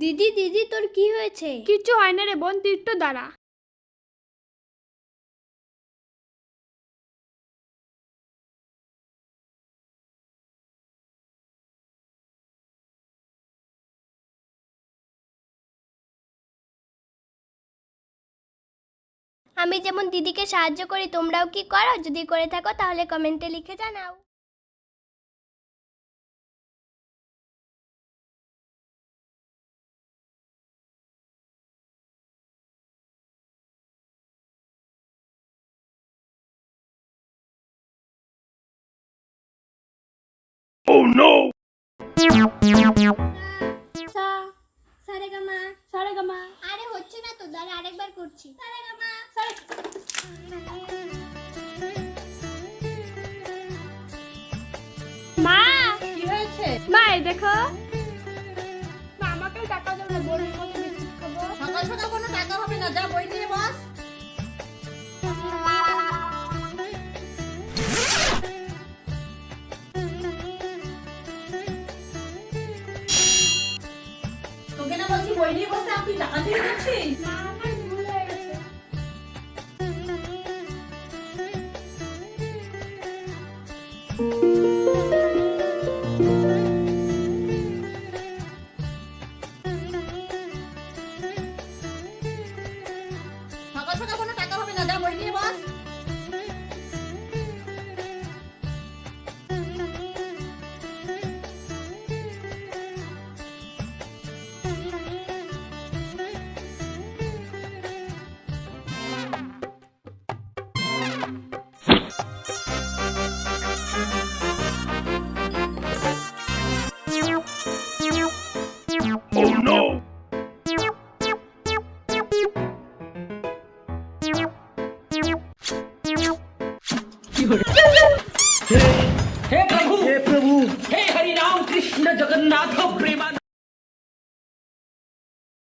দিদি দিদি তোর কি হয়েছে? কিচ্ছু হয় না রে বোন, তুই একটু দাঁড়া। আমি যেমন দিদিকে সাহায্য করি তোমরাও কি করো? যদি করে থাকো তাহলে কমেন্টে লিখে জানাও। Oh no! সা সারেগামা সারেগামা। আরে হচ্ছে না তো, দাঁড়া আরেকবার করছি। সারেগামা সারে। মা, কি হয়েছে? মা এই দেখো। মা আমাকে টাকা দাও না, বোনের মতো বিস্কুট খাবো। সকাল সকাল কোনো টাকা হবে না, যা বই নিয়ে বস। তোকে না বলছি বই নিয়ে বসতে, আপনি টাকা দিয়ে দিচ্ছিস? মা আমার ভুল হয়ে গেছে। সকাল সকাল কোনো টাকা হবে না, যা বই নিয়ে বস। Oh no! हे प्रभु हे प्रभु हे हरि राम कृष्ण जगन्नाथ प्रेमा